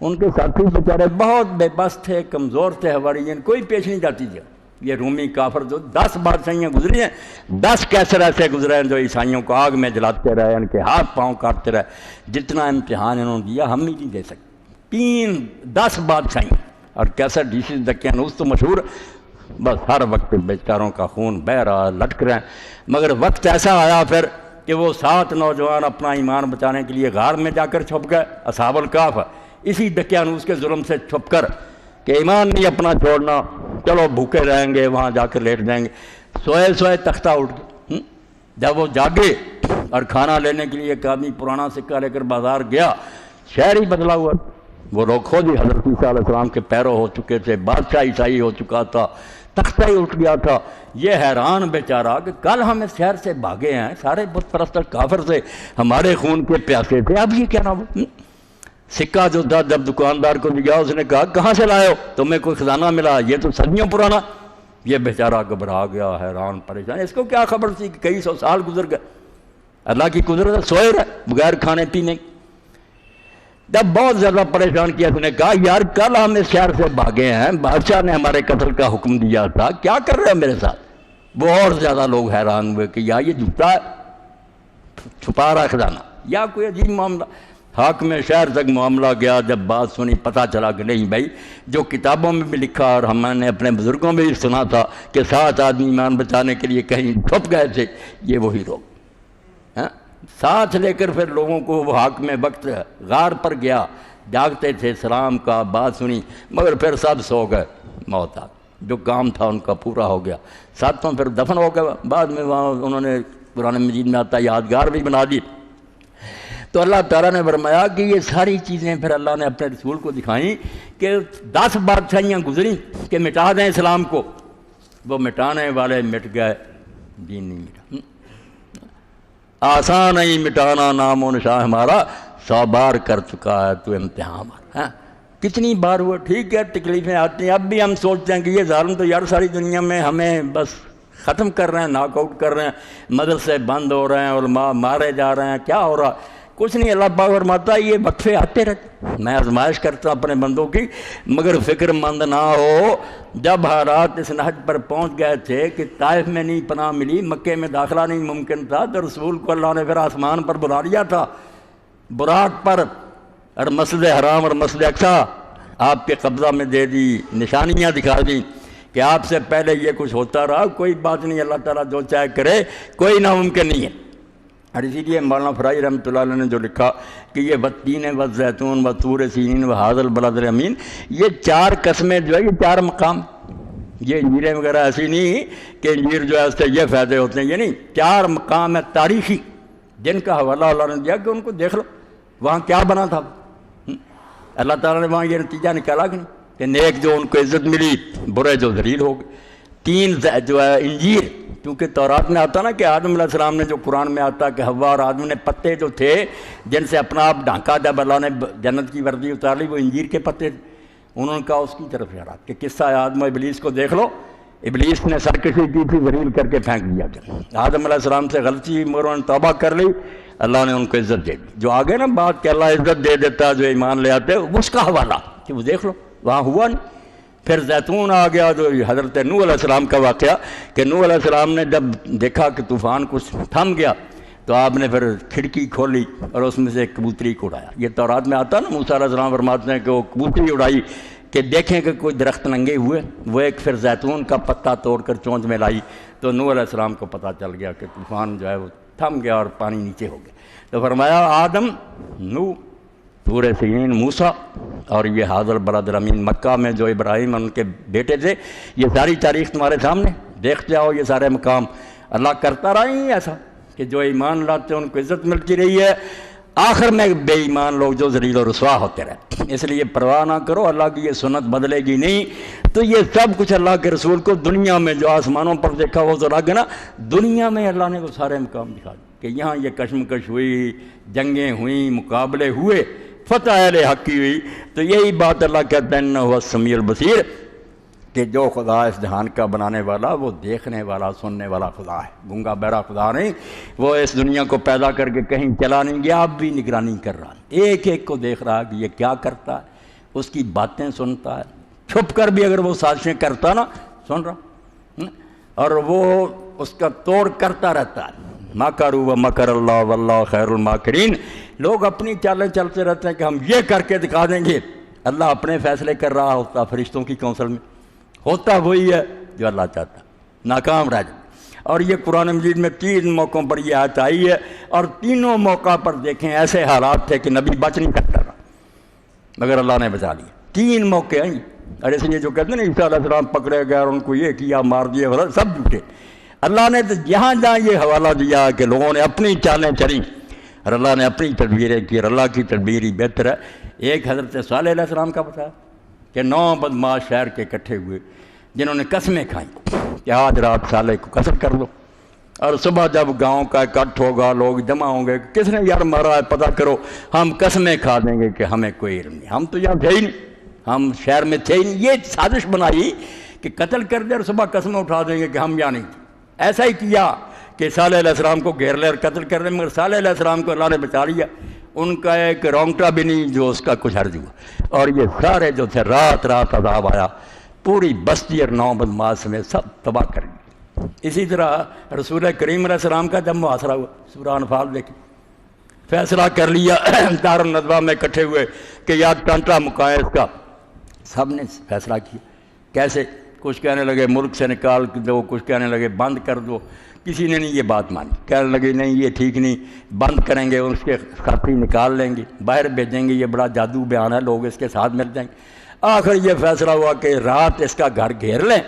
ان کے ساتھی بیچارے بہت بے بس تھے، کمزور تھے، حواریین کوئی پیش نہیں جاتی تھی. یہ رومی کافر جو 10 بادشاہیاں گزری ہیں، 10 کیسر ایسے گزرے ہیں جو عیسائیوں کو آگ میں جلاتے رہے، ان کے ہاتھ پاؤں کاٹتے رہے. جتنا امتحان انہوں نے دیا ہم نہیں دے سکتے. 10 بادشاہیاں اور کیسر ڈیسی دقیانوس تو مشہور، بس ہر وقت بیچاروں کا خون بہہ رہا لٹک رہے ہیں. مگر وقت ایسا آیا پھر کہ وہ 7 نوجوان اپنا ایمان بچانے کے لیے غار میں جا کر چھپ گئے، اصحاب الکہف، اسی دقیانوس کے ظلم سے چھپ کر کہ ایمان نہیں اپنا چھوڑنا، چلو بھوکے رہیں گے، وہاں جا کر لیٹ جائیں گے. سوئے تختہ اٹھ گئے. جب وہ جاگے اور کھانا لینے کے لیے ایک آدمی پرانا سکہ لے کر بازار گیا، شہر ہی بدلا ہوا. وہ لوگ خود ہی حضرت عیسیٰ علیہ السلام کے پیرو ہو چکے تھے، بادشاہ عیسائی ہو چکا تھا، تختہ ہی اٹھ گیا تھا. یہ حیران بیچارہ کہ کل ہم اس شہر سے بھاگے ہیں، سارے بت پرست کافر سے، ہمارے خون کے پیاسے تھے، اب یہ کیا نام. سکہ جو تھا جب دکاندار کو دیا اس نے کہا کہاں سے لائے ہو، تمہیں کوئی خزانہ ملا، یہ تو صدیوں پرانا. یہ بیچارہ گھبرا گیا، حیران پریشان، اس کو کیا خبر تھی کہ کئی 100 سال گزر گئے. اللہ کی قدرت سوئے رہے بغیر کھانے پینے. جب بہت زیادہ پریشان کیا اس نے کہا یار کل ہم اس شہر سے بھاگے ہیں، بادشاہ نے ہمارے قتل کا حکم دیا تھا، کیا کر رہے ہیں میرے ساتھ. وہ اور زیادہ لوگ حیران ہوئے کہ یا یہ جھوٹا ہے، چھپا رہا خزانہ، یا کوئی عجیب معاملہ. حاکم میں شہر تک معاملہ گیا. جب بات سنی پتہ چلا کہ نہیں بھائی جو کتابوں میں بھی لکھا اور ہم نے اپنے بزرگوں میں بھی سنا تھا کہ 7 آدمی ایمان بچانے کے لیے کہیں چھپ گئے تھے، یہ وہی لوگ. ساتھ لے کر پھر لوگوں کو وہ حاکم وقت غار پر گیا، جاگتے تھے، سلام کا بات سنی، مگر پھر سب سو گئے، موت آ گئی. جو کام تھا ان کا پورا ہو گیا. 7 پھر دفن ہو گئے. بعد میں وہاں انہوں نے قرآن مجید میں آتا یادگار بھی بنا دی. تو اللہ تعالیٰ نے فرمایا کہ یہ ساری چیزیں پھر اللہ نے اپنے رسول کو دکھائیں کہ 10 بادشاہیاں گزری کہ مٹا دیں اسلام کو. وہ مٹانے والے مٹ گئے، دین نہیں مٹا. آسان نہیں مٹانا نام و نشان ہمارا، 100 بار کر چکا ہے تو امتحان ہمارا. کتنی بار ہوا، ٹھیک ہے تکلیفیں آتی ہیں. اب بھی ہم سوچتے ہیں کہ یہ ظالم تو یار ساری دنیا میں ہمیں بس ختم کر رہے ہیں، ناک آؤٹ کر رہے ہیں، مدرسے بند ہو رہے ہیں، علماء مارے جا رہے ہیں، کیا ہو رہا. کچھ نہیں، اللہ پاک فرماتا ہے یہ وقفے آتے رہتے. میں آزمائش کرتا ہوں اپنے بندوں کی، مگر فکر مند نہ ہو. جب حالات اس نہج پر پہنچ گئے تھے کہ طائف میں نہیں پناہ ملی، مکے میں داخلہ نہیں ممکن تھا، تو رسول کو اللہ نے پھر آسمان پر بلا لیا تھا، براق پر، اور مسجد حرام اور مسجد اقصیٰ آپ کے قبضہ میں دے دی، نشانیاں دکھا دی کہ آپ سے پہلے یہ کچھ ہوتا رہا، کوئی بات نہیں، اللہ تعالیٰ جو چاہے کرے، کوئی ناممکن نہیں ہے. اور اسی لیے مولانا فرائی رحمۃ اللہ علیہ نے جو لکھا کہ یہ والتین والزیتون وطور سینین وہذا البلد الامین، یہ 4 قسمیں جو ہے، یہ 4 مقام. یہ انجیریں وغیرہ ایسی نہیں کہ انجیر جو ہے اس سے یہ فائدے ہوتے ہیں، یہ نہیں. 4 مقام ہے تاریخی جن کا حوالہ اللہ نے دیا کہ ان کو دیکھ لو وہاں کیا بنا تھا. اللہ تعالیٰ نے وہاں یہ نتیجہ نکالا کہ نہیں کہ نیک جو ان کو عزت ملی، برے جو ذلیل ہو گئے. 3 جو ہے انجیر، کیونکہ تورات میں آتا نا کہ آدم علیہ السلام نے، جو قرآن میں آتا کہ حوا اور آدم نے پتے جو تھے جن سے اپنا آپ ڈھانکا، جب اللہ نے جنت کی وردی اتار لی وہ انجیر کے پتے تھے. انہوں نے کہا اس کی طرف اشارہ کہ قصہ آدم و ابلیس کو دیکھ لو. ابلیس نے سرکشی کی تھی، ذلیل کر کے پھینک دیا. آدم علیہ السلام سے غلطی مگر انہوں نے توبہ کر لی، اللہ نے ان کو عزت دے دی. جو آگے نا بات کہ اللہ عزت دے دیتا جو ایمان لے آتے، اس کا حوالہ کہ وہ دیکھ لو وہاں ہوا نہیں. پھر زیتون آ گیا جو حضرت نوح علیہ السلام کا واقعہ کہ نوح علیہ السلام نے جب دیکھا کہ طوفان کچھ تھم گیا تو آپ نے پھر کھڑکی کھولی اور اس میں سے ایک کبوتری کو اڑایا. یہ تورات میں آتا نا، موسیٰ علیہ السلام فرماتے ہیں کہ وہ کبوتری اڑائی کہ دیکھیں کہ کوئی درخت ننگے ہوئے. وہ ایک پھر زیتون کا پتا توڑ کر چونچ میں لائی تو نوح علیہ السلام کو پتہ چل گیا کہ طوفان جو ہے وہ تھم گیا اور پانی نیچے ہو گیا. تو فرمایا آدم، نوح، طور سینین، موسیٰ، اور یہ حاضر البلد الامین مکہ میں جو ابراہیم ان کے بیٹے تھے، یہ ساری تاریخ تمہارے سامنے دیکھ جاؤ. یہ سارے مقام اللہ کرتا رہا ہی ایسا کہ جو ایمان لاتے ہیں ان کو عزت ملتی رہی ہے. آخر میں بے ایمان لوگ جو ذلیل و رسوا ہوتے رہے. اس لیے پرواہ نہ کرو، اللہ کی یہ سنت بدلے گی نہیں. تو یہ سب کچھ اللہ کے رسول کو دنیا میں جو آسمانوں پر دیکھا وہ تو الگ ہے نا، دنیا میں اللہ نے وہ سارے مقام دکھا دیے کہ یہاں یہ کشمکش ہوئی، جنگیں ہوئیں، مقابلے ہوئے، فتح اہل حق کی ہوئی. تو یہی بات اللہ کہتے ہیں انہ السمیع البصیر، کہ جو خدا اس جہان کا بنانے والا وہ دیکھنے والا سننے والا خدا ہے، گنگا بہرا خدا نہیں. وہ اس دنیا کو پیدا کر کے کہیں چلا نہیں گیا، اب بھی نگرانی کر رہا ہے، ایک ایک کو دیکھ رہا ہے کہ یہ کیا کرتا ہے، اس کی باتیں سنتا ہے، چھپ کر بھی اگر وہ سازشیں کرتا نا سن رہا، اور وہ اس کا توڑ کرتا رہتا ہے. مکروا ومکر اللہ واللہ خیر الماکرین. لوگ اپنی چالیں چلتے رہتے ہیں کہ ہم یہ کر کے دکھا دیں گے. اللہ اپنے فیصلے کر رہا ہوتا فرشتوں کی کونسل میں، ہوتا وہی ہے جو اللہ چاہتا، ناکام رہ جائے. اور یہ قرآن مجید میں 3 موقعوں پر یہ آیت آئی ہے، اور تینوں موقع پر دیکھیں ایسے حالات تھے کہ نبی بچ نہیں سکتا تھا مگر اللہ نے بچا لیا. 3 موقع ہیں. اور اس لیے جو کہتے ہیں نا عیسیٰ علیہ السلام پکڑے گئے اور ان کو یہ کیا، مار دیا، سب جھوٹے. اللہ نے تو جہاں جہاں یہ حوالہ دیا کہ لوگوں نے اپنی چالیں چلیں اور اللہ نے اپنی تدبیریں کی، اور اللہ کی تدبیر ہی بہتر ہے. ایک حضرت صالح علیہ السلام کا بتایا کہ 9 بدماش شہر کے اکٹھے ہوئے جنہوں نے قسمیں کھائیں کہ آج رات صالح کو قتل کر دو، اور صبح جب گاؤں کا اکٹھ ہوگا، لوگ جمع ہوں گے، کس نے یار مارا ہے پتہ کرو، ہم قسمیں کھا دیں گے کہ ہمیں کوئی علم نہیں، ہم تو یہاں تھے ہی نہیں، ہم شہر میں تھے ہی نہیں. یہ سازش بنائی کہ قتل کر دے اور صبح قسمیں اٹھا دیں گے کہ ہم یہاں نہیں تھے. ایسا ہی کیا کہ صالح علیہ السلام کو گھیر لے اور قتل کر دیں، مگر صالح علیہ السلام کو اللہ نے بچا لیا. ان کا ایک رونگٹا بھی نہیں جو اس کا کچھ حرج ہوا. اور یہ سارے جو تھے رات رات عذاب آیا، پوری بستی اور 9 بدماش میں سب تباہ کر دی. اسی طرح رسول کریم علیہ السلام کا جب محاصرہ ہوا، سورہ انفال دیکھیں، فیصلہ کر لیا دار الندوہ میں اکٹھے ہوئے کہ یا ٹانٹا مکائے اس کا. سب نے فیصلہ کیا. کیسے؟ کچھ کہنے لگے ملک سے نکال دو، کچھ کہنے لگے بند کر دو. کسی نے نہیں یہ بات مانی، کہنے لگے نہیں یہ ٹھیک نہیں، بند کریں گے، اس کے ساتھی نکال لیں گے، باہر بھیجیں گے، یہ بڑا جادو بیان ہے، لوگ اس کے ساتھ مل جائیں گے. آخر یہ فیصلہ ہوا کہ رات اس کا گھر گھیر لیں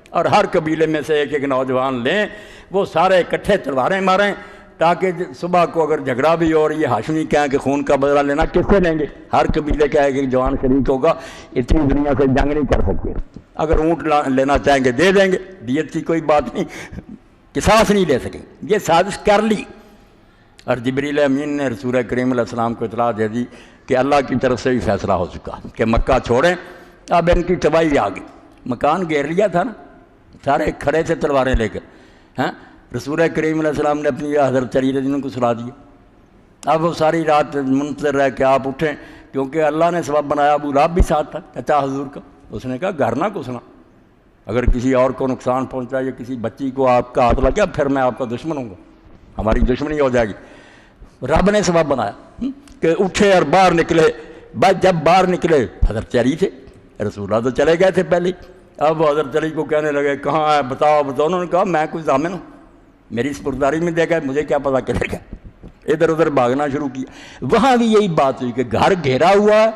اور ہر قبیلے میں سے ایک ایک نوجوان لیں، وہ سارے اکٹھے تلواریں ماریں، تاکہ صبح کو اگر جھگڑا بھی ہو اور یہ ہاشمی کہیں کہ خون کا بدلہ لینا کس سے لیں گے، ہر قبیلے کا ایک ایک جوان شریک ہوگا. اتنی دنیا سے جنگ نہیں کر سکتے. اگر اونٹ لینا چاہیں گے دے دیں گے، دیت کی کوئی بات نہیں، قصاص نہیں لے سکیں. یہ سازش کر لی. اور جبریل امین نے رسول کریم علیہ السلام کو اطلاع دے دی کہ اللہ کی طرف سے بھی فیصلہ ہو چکا کہ مکہ چھوڑیں، اب ان کی تباہی آ گئی. مکان گھیر لیا تھا نا، سارے کھڑے تھے تلواریں لے کر. ہاں، رسول کریم علیہ السلام نے اپنی حضرت علی رضی اللہ عنہ کو سلا دیا. اب وہ ساری رات منتظر رہ کہ آپ اٹھیں، کیونکہ اللہ نے سبب بنایا. ابو لہب بھی ساتھ تھا چچا حضور کا. اس نے کہا گھر نہ گھسنا، اگر کسی اور کو نقصان پہنچا یا کسی بچی کو آپ کا ہاتھ لگ گیا پھر میں آپ کا دشمن ہوں گا، ہماری دشمنی ہو جائے گی. رب نے سبب بنایا کہ اٹھے اور باہر نکلے. بس جب باہر نکلے حضرت علی تھے، رسول اللہ تو چلے گئے تھے پہلے. اب وہ حضرت علی کو کہنے لگے کہاں ہے بتاؤ بتاؤ. انہوں نے کہا میں کوئی ضامن ہوں، میری سپرداری میں دے گئے، مجھے کیا پتہ چلے گا. ادھر ادھر بھاگنا شروع کیا. وہاں بھی یہی بات ہوئی کہ گھر گھیرا ہوا ہے،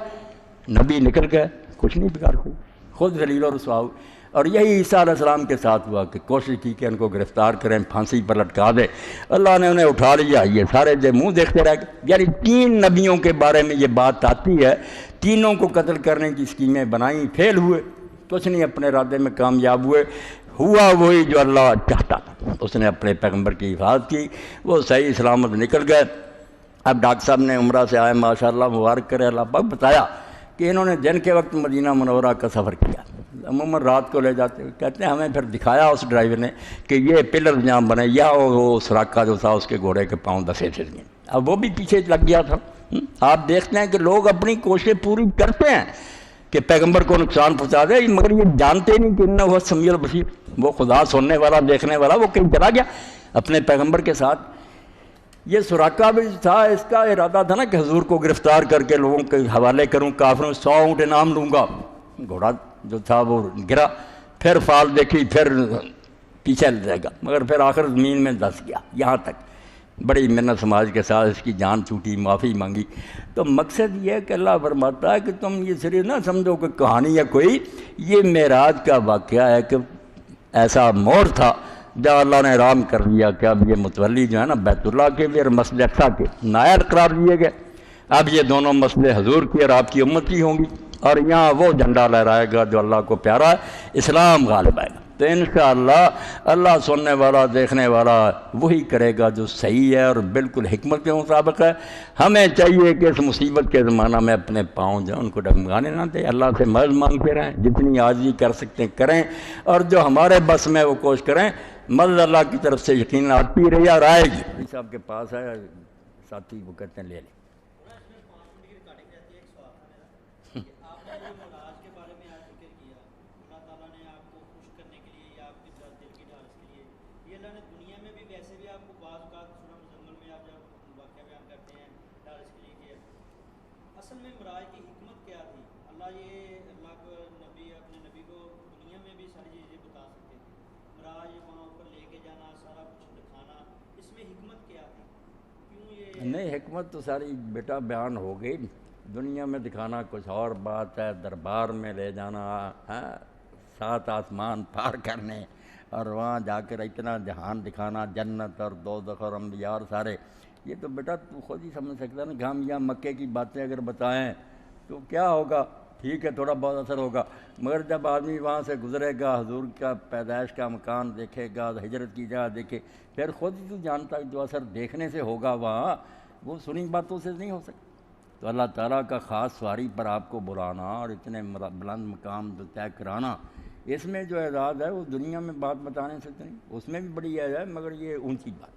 نبی نکل گئے، کچھ نہیں بگاڑ کوئی، خود ذلیل و رسوا ہوئے. اور یہی عیسیٰ علیہ السلام کے ساتھ ہوا کہ کوشش کی کہ ان کو گرفتار کریں، پھانسی پر لٹکا دے. اللہ نے انہیں اٹھا لیا. یہ سارے جو منہ دیکھتے رہ گئے. یعنی 3 نبیوں کے بارے میں یہ بات آتی ہے، تینوں کو قتل کرنے کی اسکیمیں بنائیں، فیل ہوئے، کچھ نہیں اپنے ارادے میں کامیاب ہوئے. ہوا وہی جو اللہ چاہتا تھا. اس نے اپنے پیغمبر کی حفاظت کی، وہ صحیح سلامت نکل گئے. اب ڈاکٹر صاحب نے عمرہ سے آئے، ماشاءاللہ مبارک کرے اللہ پاک، بتایا کہ انہوں نے دن کے وقت مدینہ منورہ کا سفر کیا. عموماً رات کو لے جاتے ہوئے کہتے ہیں ہمیں پھر دکھایا اس ڈرائیور نے کہ یہ پلر جہاں بنے، یا وہ سراقہ جو تھا اس کے گھوڑے کے پاؤں دسے تھے. اب وہ بھی پیچھے لگ گیا تھا. آپ دیکھتے ہیں کہ لوگ اپنی کوششیں پوری کرتے ہیں کہ پیغمبر کو نقصان پہنچا دے، مگر یہ جانتے نہیں کہ انہ ہوا سمیع البصیر، وہ خدا سننے والا دیکھنے والا، وہ کہیں چلا گیا اپنے پیغمبر کے ساتھ. یہ سراقہ بھی تھا، اس کا ارادہ تھا نا کہ حضور کو گرفتار کر کے لوگوں کے حوالے کروں، کافروں 100 اونٹ انعام لوں گا. گھوڑا جو تھا وہ گرا، پھر فال دیکھی، پھر پیچھے جائے گا، مگر پھر آخر زمین میں دس گیا. یہاں تک بڑی منت سماج کے ساتھ اس کی جان چھوٹی، معافی مانگی. تو مقصد یہ ہے کہ اللہ فرماتا ہے کہ تم یہ صرف نہ سمجھو کہ کہانی ہے کوئی، یہ معراج کا واقعہ ہے کہ ایسا موڑ تھا جب اللہ نے حرام کر دیا کہ اب یہ متولی جو ہے نا بیت اللہ کے بھی اور مسجد اقصیٰ کے نائر قرار دیے گئے، اب یہ دونوں مسئلے حضور کی اور آپ کی امت کی ہوں گی، اور یہاں وہ جھنڈا لہرائے گا جو اللہ کو پیارا ہے، اسلام غالب آئے گا۔ تو انشاءاللہ اللہ سننے والا دیکھنے والا وہی کرے گا جو صحیح ہے اور بالکل حکمت کے مطابق ہے۔ ہمیں چاہیے کہ اس مصیبت کے زمانہ میں اپنے پاؤں جو ان کو ڈگمگانے نہ دیں، اللہ سے مدد مانگتے رہیں، جتنی عاجزی کر سکتے ہیں کریں، اور جو ہمارے بس میں وہ کوشش کریں، مدد اللہ کی طرف سے یقیناً آتی رہی اور آئے گی۔ صاحب کے پاس ہے ساتھی، وہ کہتے ہیں لے لیں۔ اصل میں معراج کی حکمت کیا تھی؟ اللہ کو نبی اپنے نبی کو دنیا میں بھی ساری چیزیں بتا سکتے تھے، معراج وہاں اوپر لے کے جانا، سارا کچھ دکھانا، اس میں حکمت کیا تھی؟ کیوں یہ نہیں، حکمت تو ساری بیٹا بیان ہو گئی، دنیا میں دکھانا کچھ اور بات ہے، دربار میں لے جانا، 7 آسمان پار کرنے اور وہاں جا کر اتنا جہان دکھانا، جنت اور دوزخ اور انبیاء اور سارے، یہ تو بیٹا تو خود ہی سمجھ سکتا ہے نا کہ ہم یہاں مکے کی باتیں اگر بتائیں تو کیا ہوگا، ٹھیک ہے تھوڑا بہت اثر ہوگا، مگر جب آدمی وہاں سے گزرے گا، حضور کا پیدائش کا مکان دیکھے گا، ہجرت کی جگہ دیکھے، پھر خود ہی تو جانتا ہے جو اثر دیکھنے سے ہوگا وہاں، وہ سنی باتوں سے نہیں ہو سکتا۔ تو اللہ تعالیٰ کا خاص سواری پر آپ کو بلانا اور اتنے بلند مقام جو طے کرانا، اس میں جو اعزاز ہے وہ دنیا میں بات بتانے سے نہیں، اس میں بھی بڑی اعزاز ہے، مگر یہ اونچی بات۔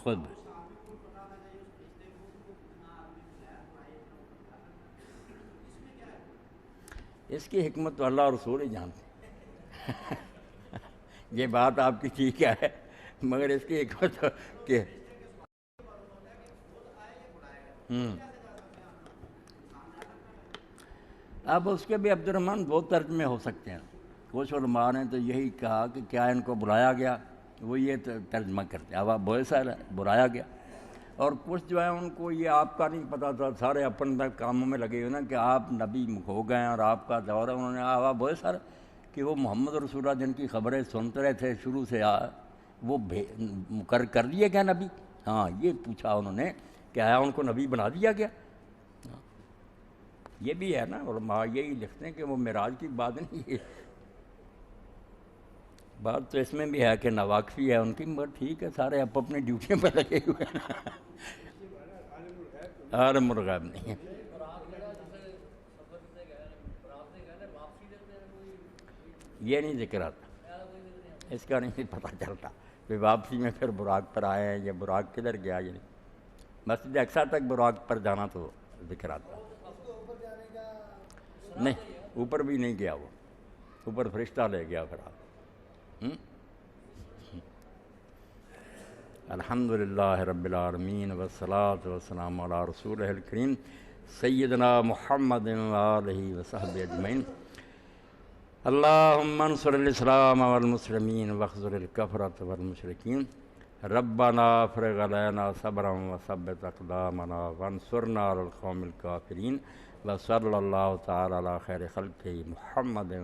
خود اس کی حکمت تو اللہ اور رسول ہی جانتے ہیں۔ یہ بات آپ کی ٹھیک ہے، مگر اس کی حکمت کہ اب اس کے بھی عبد الرحمن بہت ترجمے ہو سکتے ہیں، کچھ علماء نے تو یہی کہا کہ کیا ان کو بلایا گیا، وہ یہ ترجمہ کرتے ہیں، اب آپ بہت سارا بلایا گیا، اور کچھ جو ہے ان کو یہ آپ کا نہیں پتہ تھا، سارے اپنے کاموں میں لگے ہوئے نا کہ آپ نبی ہو گئے ہیں اور آپ کا دور ہے، انہوں نے آپ بہت سارا کہ وہ محمد رسول اللہ جن کی خبریں سنتے رہے تھے شروع سے، وہ مقرر کر دیے گیا نبی، ہاں یہ پوچھا انہوں نے کہ آیا ان کو نبی بنا دیا گیا۔ یہ بھی ہے نا، علماء یہی لکھتے ہیں کہ وہ معراج کی بات نہیں ہے، بات تو اس میں بھی ہے کہ ناواقفی ہے ان کی، مگر ٹھیک ہے سارے اپنی ڈیوٹیوں پہ لگے ہوئے ہیں، عالم الغیب نہیں ہے۔ یہ نہیں ذکر آتا، اس کا نہیں پتہ چلتا کہ واپسی میں پھر براق پر آئے ہیں یا براق کدھر گیا، یہ نہیں، مسجد اقصیٰ تک براق پر جانا تو ذکر آتا نہیں، اوپر بھی نہیں گیا، وہ اوپر فرشتہ لے گیا پھر آپ۔ الحمدللہ رب العالمین والصلاة والسلام علی رسولہ الکریم سیدنا محمد وآلہ وصحبہ اجمعین۔ اللہم انصر الاسلام والمسلمین واخذل الکفرۃ والمشرکین، ربنا افرغ علینا صبرا وثبت اقدامنا وانصرنا علی القوم الکافرین، وصلی اللہ تعالی علی خیر خلقہ محمد